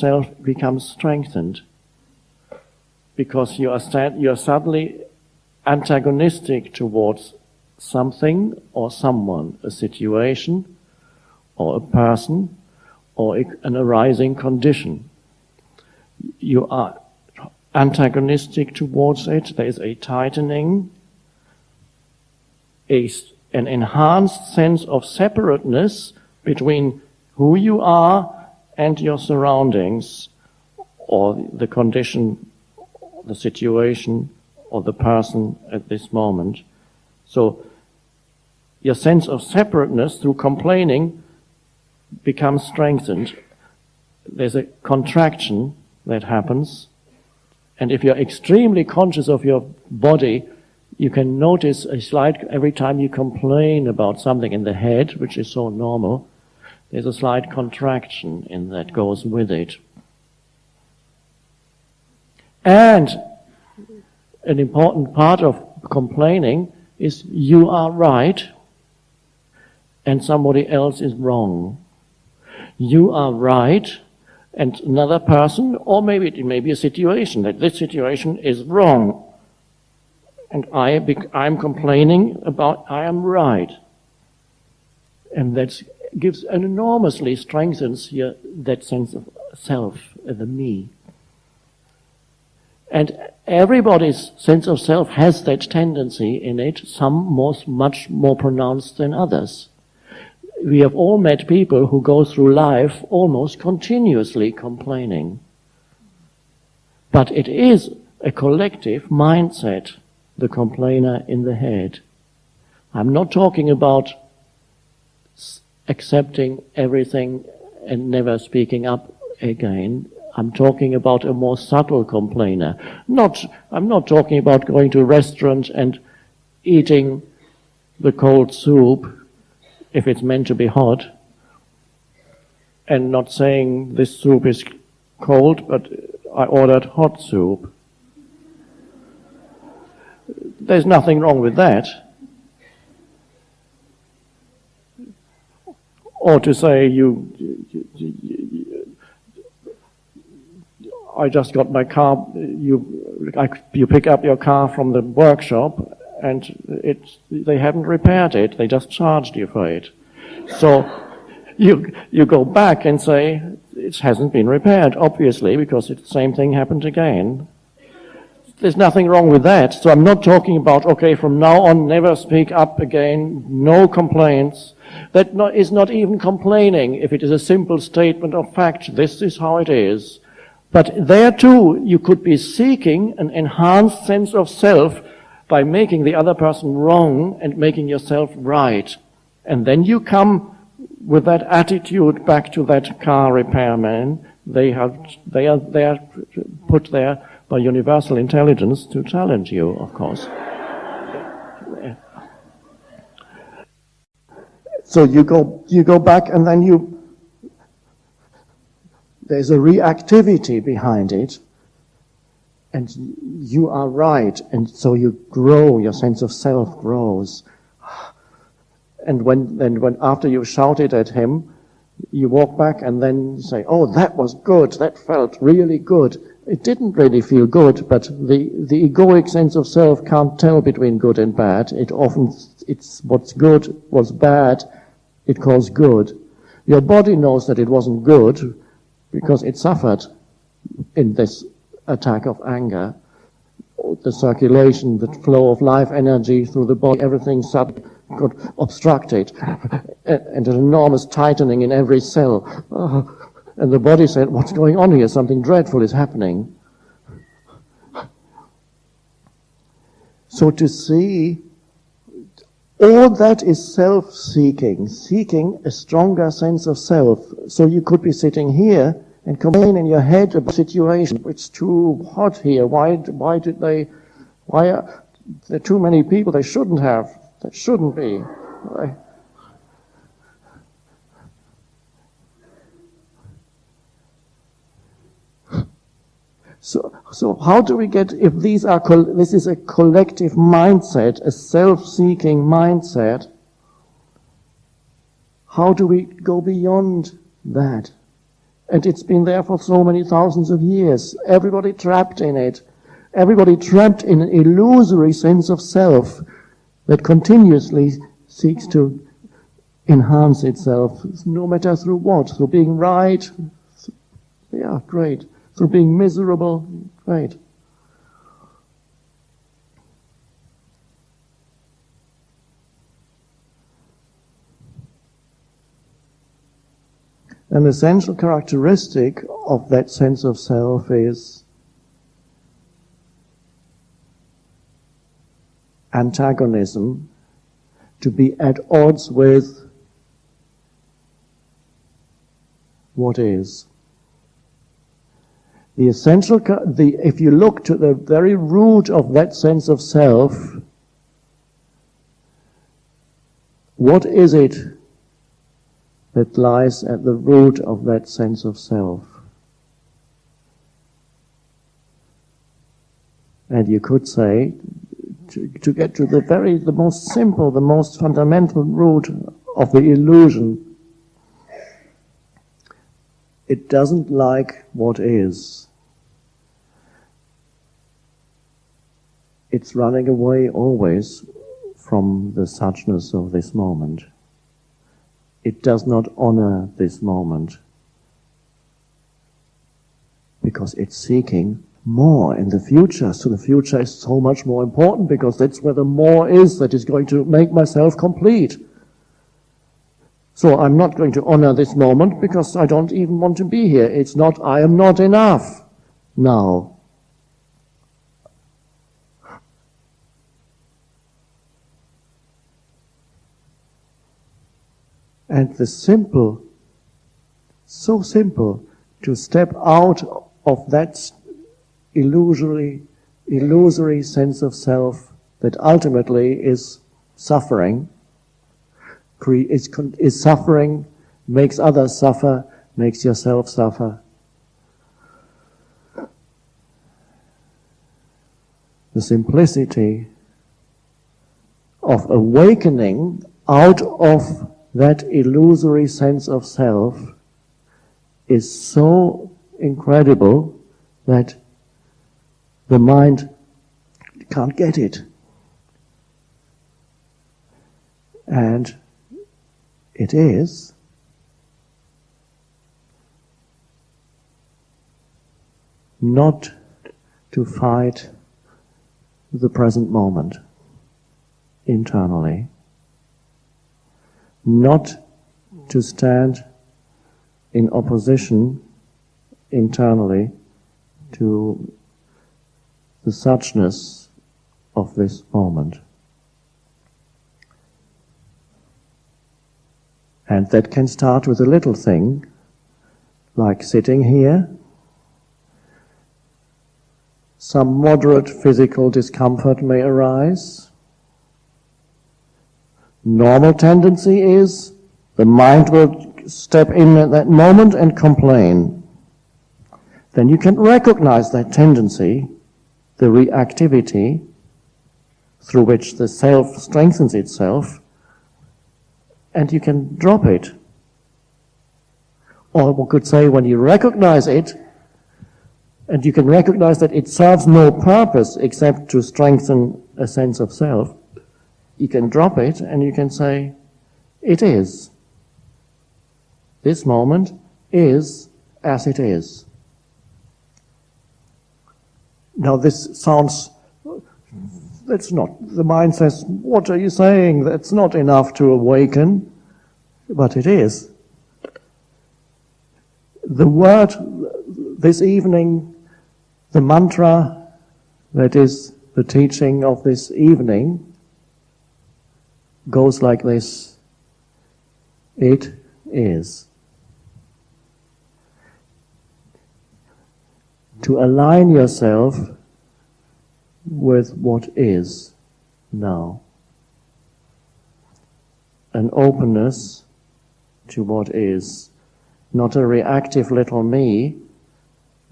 self becomes strengthened, because you are suddenly antagonistic towards something or someone, a situation or a person or an arising condition. You are antagonistic towards it. There is a tightening, an enhanced sense of separateness between who you are and your surroundings, or the condition, the situation, or the person at this moment. So your sense of separateness through complaining becomes strengthened. There's a contraction that happens, and if you're extremely conscious of your body, you can notice a slight, every time you complain about something in the head, which is so normal, there's a slight contraction in that goes with it. And an important part of complaining is you are right and somebody else is wrong. You are right and another person, or maybe it may be a situation, that this situation is wrong. And I'm complaining about I am right. And that gives an enormously strengthens that sense of self, the me. And everybody's sense of self has that tendency in it, some much more pronounced than others. We have all met people who go through life almost continuously complaining. But it is a collective mindset, the complainer in the head. I'm not talking about accepting everything and never speaking up again. I'm talking about a more subtle complainer. I'm not talking about going to a restaurant and eating the cold soup if it's meant to be hot, and not saying this soup is cold, but I ordered hot soup. There's nothing wrong with that. Or to say I just got my car, you pick up your car from the workshop and they haven't repaired it, they just charged you for it. So you go back and say, it hasn't been repaired, obviously, because the same thing happened again. There's nothing wrong with that. So I'm not talking about, okay, from now on, never speak up again, no complaints. That is not even complaining if it is a simple statement of fact. This is how it is. But there too, you could be seeking an enhanced sense of self by making the other person wrong and making yourself right. And then you come with that attitude back to that car repairman. They are put there by universal intelligence to challenge you, of course. So you go back and then there's a reactivity behind it, and you are right, and so you grow, your sense of self grows. And when after you shouted at him, you walk back and then say, oh, that was good, that felt really good. It didn't really feel good, but the egoic sense of self can't tell between good and bad. It's what's good was bad, it calls good. Your body knows that it wasn't good because it suffered in this attack of anger. The circulation, the flow of life energy through the body, everything suddenly got obstructed, and an enormous tightening in every cell. And the body said, what's going on here? Something dreadful is happening. So to see, all that is self-seeking, seeking a stronger sense of self. So you could be sitting here and complain in your head about a situation. It's too hot here. Why are there too many people? They shouldn't have. There shouldn't be. So how do we get, if this is a collective mindset, a self-seeking mindset, how do we go beyond that And it's been there for so many thousands of years. Everybody trapped in it. Everybody trapped in an illusory sense of self that continuously seeks to enhance itself, no matter through what. Through being right, yeah, great. Through being miserable, great. An essential characteristic of that sense of self is antagonism, to be at odds with what is. The essential, if you look to the very root of that sense of self, what is it that lies at the root of that sense of self? And you could say, to get to the most simple, the most fundamental root of the illusion, it doesn't like what is. It's running away always from the suchness of this moment. It does not honor this moment because it's seeking more in the future. So the future is so much more important because that's where the more is that is going to make myself complete. So I'm not going to honor this moment because I don't even want to be here. It's not, I am not enough now. And the simple, so simple, to step out of that illusory sense of self that ultimately is suffering, is suffering, makes others suffer, makes yourself suffer. The simplicity of awakening out of that illusory sense of self is so incredible that the mind can't get it. And it is not to fight the present moment internally, not to stand in opposition internally to the suchness of this moment. And that can start with a little thing, like sitting here. Some moderate physical discomfort may arise. Normal tendency is the mind will step in at that moment and complain. Then you can recognize that tendency, the reactivity through which the self strengthens itself, and you can drop it. Or one could say, when you recognize it, and you can recognize that it serves no purpose except to strengthen a sense of self, you can drop it and you can say, it is. This moment is as it is. Now this sounds, that's not, the mind says, what are you saying? That's not enough to awaken, but it is. The word this evening, the mantra that is the teaching of this evening, goes like this: it is. To align yourself with what is now. An openness to what is. Not a reactive little me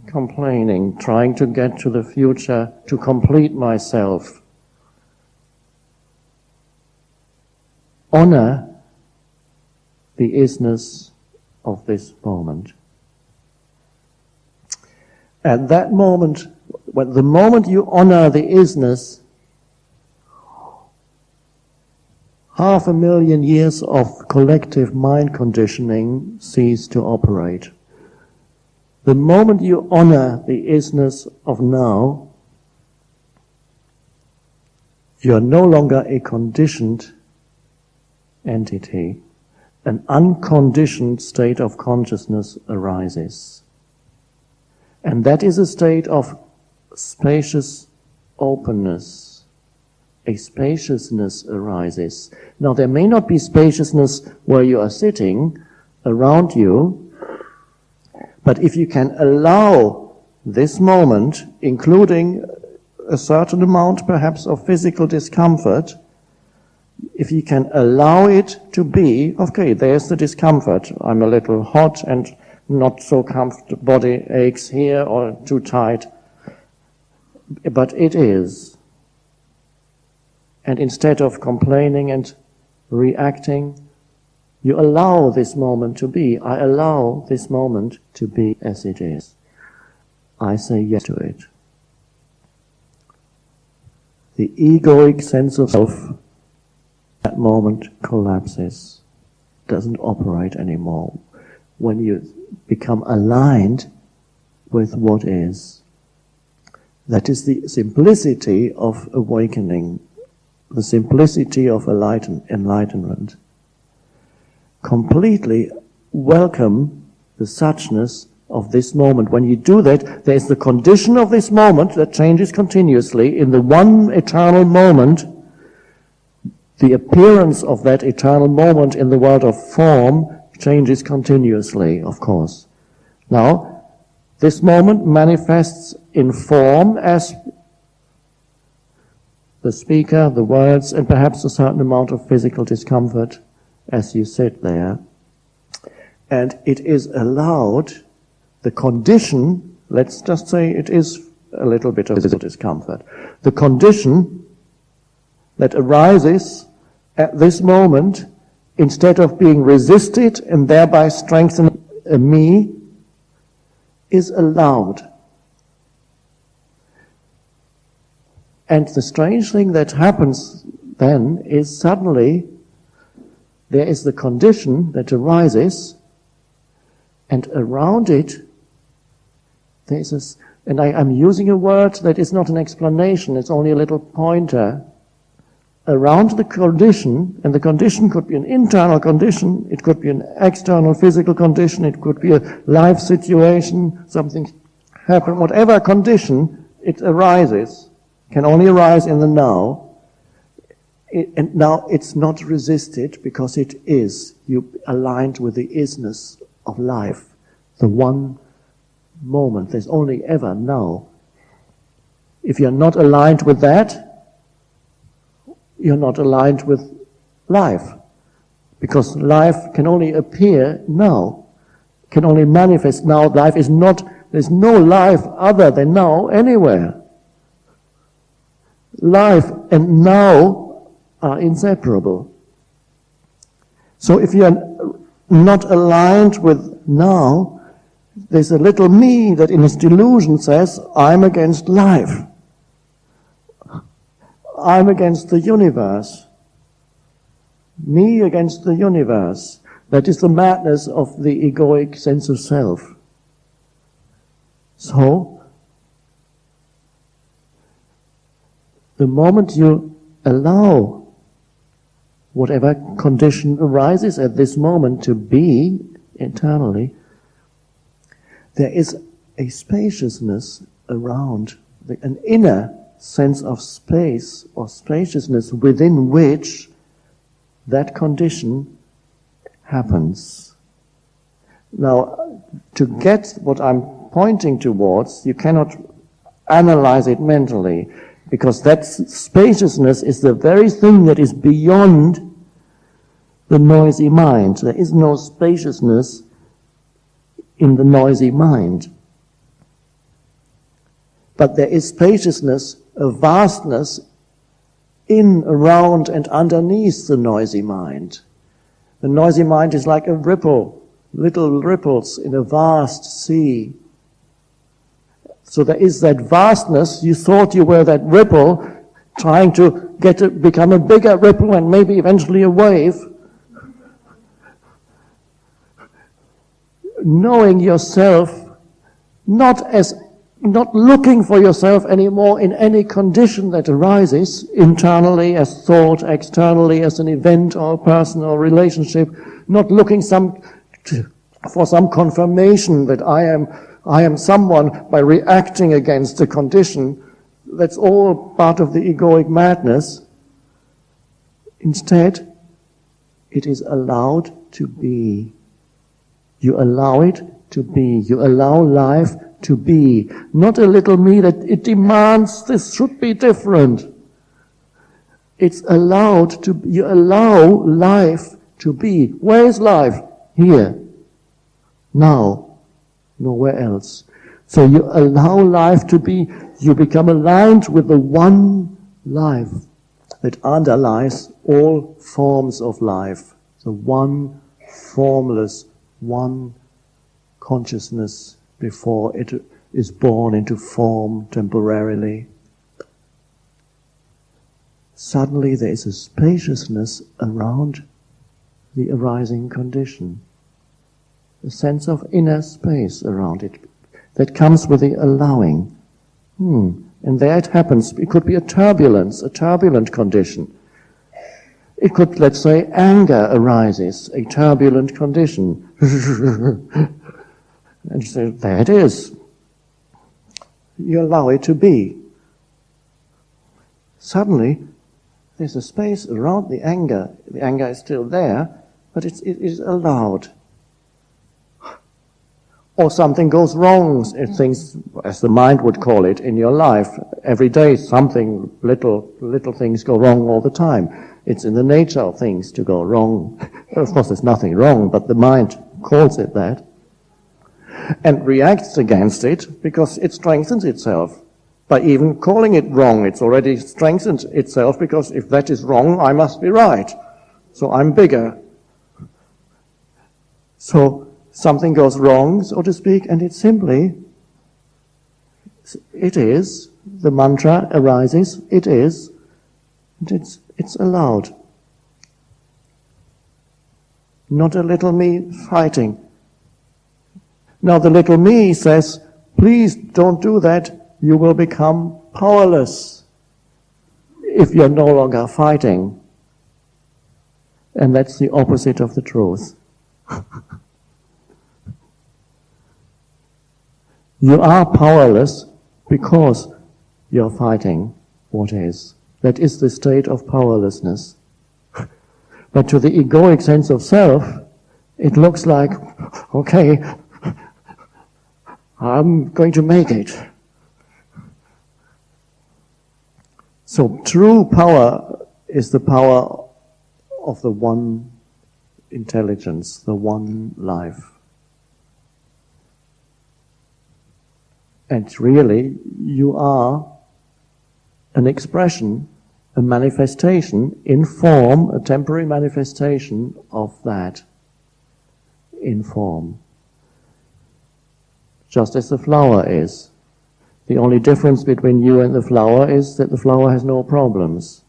complaining, trying to get to the future to complete myself. Honor the isness of this moment. At that moment, when the moment you honor the isness, 500,000 years of collective mind conditioning cease to operate. The moment you honor the isness of now, you are no longer a conditioned entity. An unconditioned state of consciousness arises. And that is a state of spacious openness. A spaciousness arises. Now, there may not be spaciousness where you are sitting around you, but if you can allow this moment, including a certain amount perhaps of physical discomfort, if you can allow it to be, okay, there's the discomfort. I'm a little hot and not so comfortable, body aches here or too tight. But it is. And instead of complaining and reacting, you allow this moment to be. I allow this moment to be as it is. I say yes to it. The egoic sense of self, that moment collapses, doesn't operate anymore. When you become aligned with what is. That is the simplicity of awakening, the simplicity of enlightenment. Completely welcome the suchness of this moment. When you do that, there is the condition of this moment that changes continuously. In the one eternal moment, the appearance of that eternal moment in the world of form changes continuously, of course. Now, this moment manifests in form as the speaker, the words, and perhaps a certain amount of physical discomfort as you sit there. And it is allowed, the condition, let's just say it is a little bit of physical discomfort. The condition that arises at this moment, instead of being resisted and thereby strengthen me, is allowed. And the strange thing that happens then is suddenly there is the condition that arises, and around it there is this, and I'm using a word that is not an explanation, it's only a little pointer. Around the condition, and the condition could be an internal condition, it could be an external physical condition, it could be a life situation, something happened, whatever condition it arises, can only arise in the now. And now it's not resisted because it is. You aligned with the isness of life, the one moment. There's only ever now. If you're not aligned with that, you're not aligned with life. Because life can only appear now, can only manifest now. Life is not, there's no life other than now anywhere. Life and now are inseparable. So if you're not aligned with now, there's a little me that in its delusion says, I'm against life. I'm against the universe. Me against the universe. That is the madness of the egoic sense of self. So, the moment you allow whatever condition arises at this moment to be internally, there is a spaciousness around, an inner sense of space or spaciousness within which that condition happens. Now, to get what I'm pointing towards, you cannot analyze it mentally, because that spaciousness is the very thing that is beyond the noisy mind. There is no spaciousness in the noisy mind. But there is spaciousness, a vastness in, around, and underneath the noisy mind. The noisy mind is like a ripple, little ripples in a vast sea. So there is that vastness. You thought you were that ripple, trying to become a bigger ripple and maybe eventually a wave. Knowing yourself, not looking for yourself anymore in any condition that arises, internally as thought, externally as an event or a person or relationship, not looking for some confirmation that I am someone by reacting against a condition. That's all part of the egoic madness. Instead, it is allowed to be. You allow it to be. You allow life to be. Not a little me that it demands this should be different. It's allowed to, you allow life to be. Where is life? Here. Now. Nowhere else. So you allow life to be. You become aligned with the one life that underlies all forms of life. The one formless, one consciousness before it is born into form temporarily. Suddenly there is a spaciousness around the arising condition. A sense of inner space around it that comes with the allowing. And there it happens. It could be a turbulent condition. It could, let's say, anger arises, a turbulent condition. And you say, there it is. You allow it to be. Suddenly, there's a space around the anger. The anger is still there, but it is allowed. Or something goes wrong, things, as the mind would call it, in your life. Every day something, little things go wrong all the time. It's in the nature of things to go wrong. Of course there's nothing wrong, but the mind calls it that. And reacts against it because it strengthens itself. By even calling it wrong, it's already strengthened itself because if that is wrong, I must be right. So I'm bigger. So something goes wrong, so to speak, and it is, the mantra arises, it is, and it's allowed. Not a little me fighting. Now the little me says, please don't do that, you will become powerless if you're no longer fighting. And that's the opposite of the truth. You are powerless because you're fighting what is. That is the state of powerlessness. But to the egoic sense of self, it looks like, okay, I'm going to make it. So true power is the power of the one intelligence, the one life. And really, you are an expression, a manifestation in form, a temporary manifestation of that in form. Just as the flower is. The only difference between you and the flower is that the flower has no problems.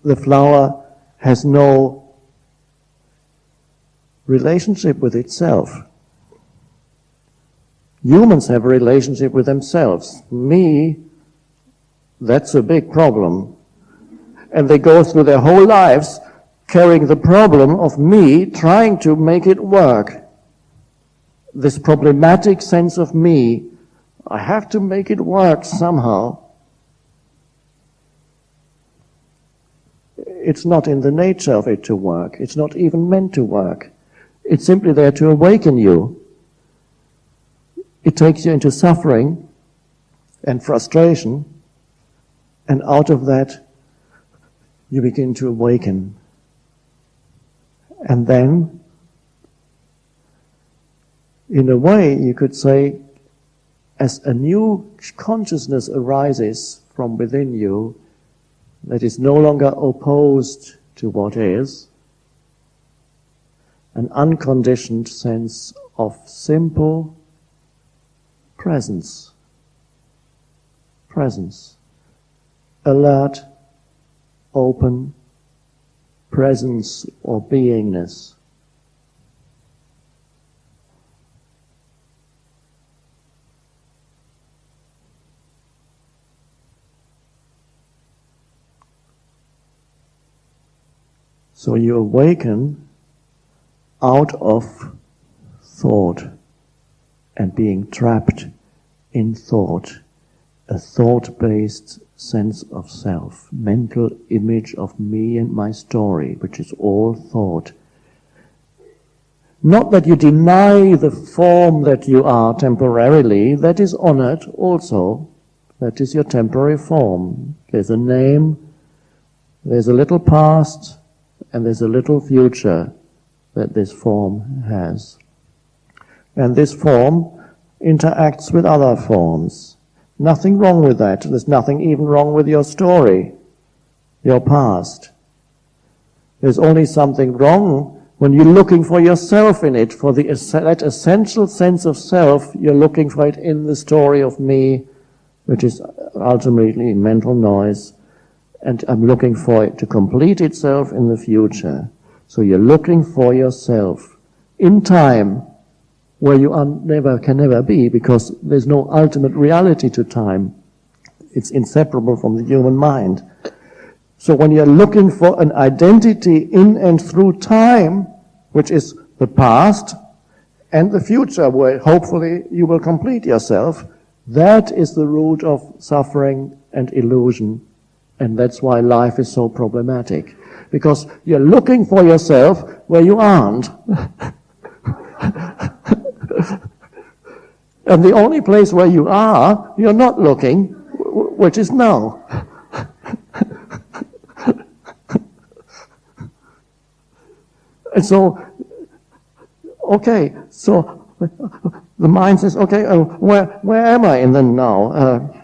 The flower has no relationship with itself. Humans have a relationship with themselves. Me, that's a big problem. And they go through their whole lives carrying the problem of me, trying to make it work. This problematic sense of me, I have to make it work somehow. It's not in the nature of it to work. It's not even meant to work. It's simply there to awaken you. It takes you into suffering and frustration, and out of that you begin to awaken. And then, in a way, you could say, as a new consciousness arises from within you that is no longer opposed to what is, an unconditioned sense of simple presence. Presence. Alert, open presence or beingness. So you awaken out of thought and being trapped in thought, a thought-based sense of self, mental image of me and my story, which is all thought. Not that you deny the form that you are temporarily, that is honored also. That is your temporary form. There's a name, there's a little past, and there's a little future that this form has. And this form interacts with other forms. Nothing wrong with that. There's nothing even wrong with your story, your past. There's only something wrong when you're looking for yourself in it, for that essential sense of self. You're looking for it in the story of me, which is ultimately mental noise. And I'm looking for it to complete itself in the future. So you're looking for yourself in time, where you can never be, because there's no ultimate reality to time. It's inseparable from the human mind. So when you're looking for an identity in and through time, which is the past and the future, where hopefully you will complete yourself, that is the root of suffering and illusion. And that's why life is so problematic. Because you're looking for yourself where you aren't. And the only place where you are, you're not looking, which is now. And so, okay, so the mind says, okay, where am I in the now?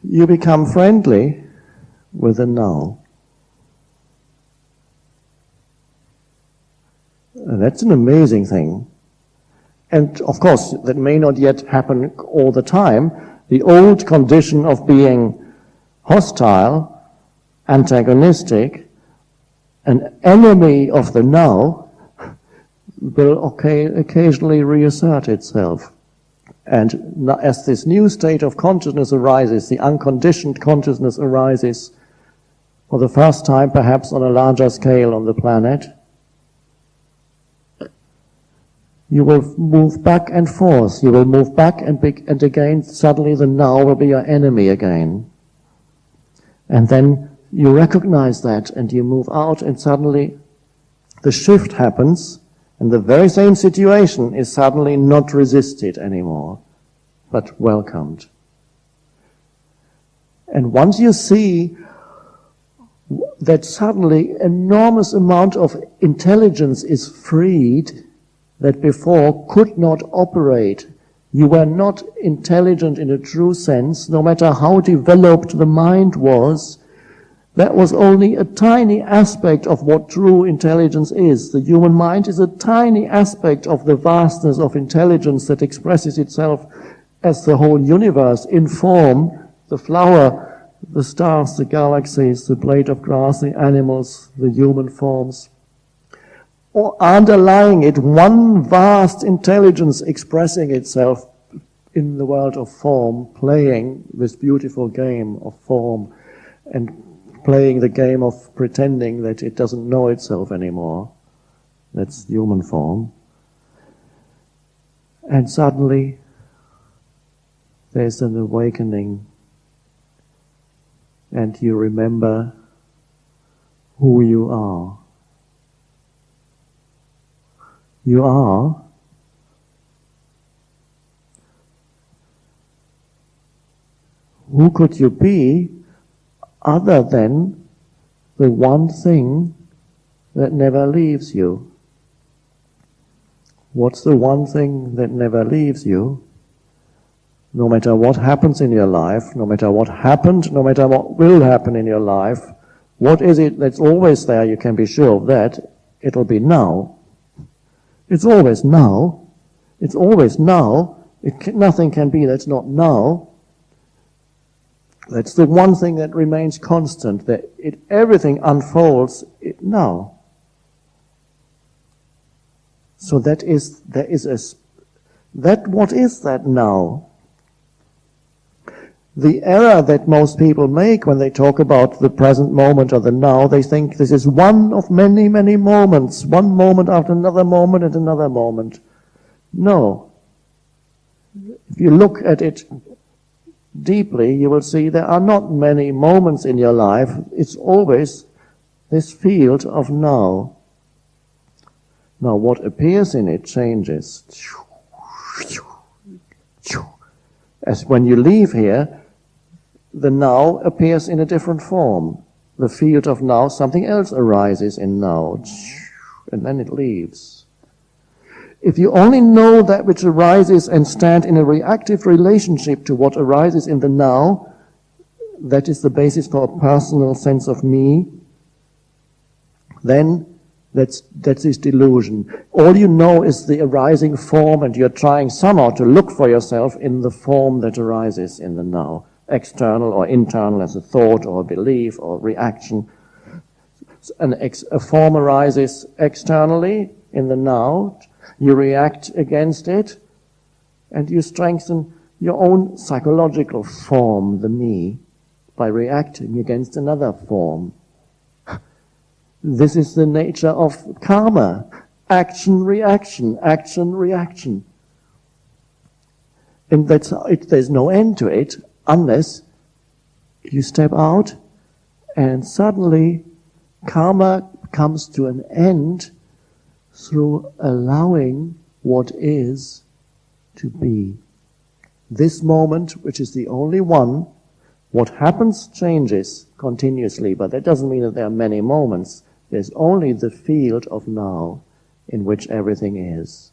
You become friendly with the now. And that's an amazing thing. And of course, that may not yet happen all the time. The old condition of being hostile, antagonistic, an enemy of the now will occasionally reassert itself. And as this new state of consciousness arises, the unconditioned consciousness arises for the first time, perhaps on a larger scale on the planet, you will move back and forth. You will move back and again, suddenly the now will be your enemy again. And then you recognize that and you move out, and suddenly the shift happens. And the very same situation is suddenly not resisted anymore, but welcomed. And once you see that suddenly enormous amount of intelligence is freed that before could not operate, you were not intelligent in a true sense, no matter how developed the mind was. That was only a tiny aspect of what true intelligence is. The human mind is a tiny aspect of the vastness of intelligence that expresses itself as the whole universe in form, the flower, the stars, the galaxies, the blade of grass, the animals, the human forms. Or underlying it, one vast intelligence expressing itself in the world of form, playing this beautiful game of form and playing the game of pretending that it doesn't know itself anymore. That's human form. And suddenly, there's an awakening, and you remember who you are. You are who could you be other than the one thing that never leaves you? What's the one thing that never leaves you? No matter what happens in your life, no matter what happened, no matter what will happen in your life, What is it that's always there? You can be sure of that. It'll be now. It's always now. It's always now. Nothing can be that's not now. That's the one thing that remains constant, that everything unfolds now. So what is that now? The error that most people make when they talk about the present moment or the now, they think this is one of many, many moments, one moment after another moment and another moment. No. If you look at it deeply, you will see there are not many moments in your life. It's always this field of now. Now, what appears in it changes. As when you leave here, the now appears in a different form. The field of now, something else arises in now, and then it leaves. If you only know that which arises and stand in a reactive relationship to what arises in the now, that is the basis for a personal sense of me, then that's this delusion. All you know is the arising form, and you're trying somehow to look for yourself in the form that arises in the now, external or internal as a thought or a belief or reaction. A form arises externally in the now, you react against it, and you strengthen your own psychological form, the me, by reacting against another form. This is the nature of karma. Action, reaction, action, reaction. And there's no end to it unless you step out and suddenly karma comes to an end through allowing what is to be. This moment, which is the only one, what happens changes continuously, but that doesn't mean that there are many moments. There's only the field of now in which everything is.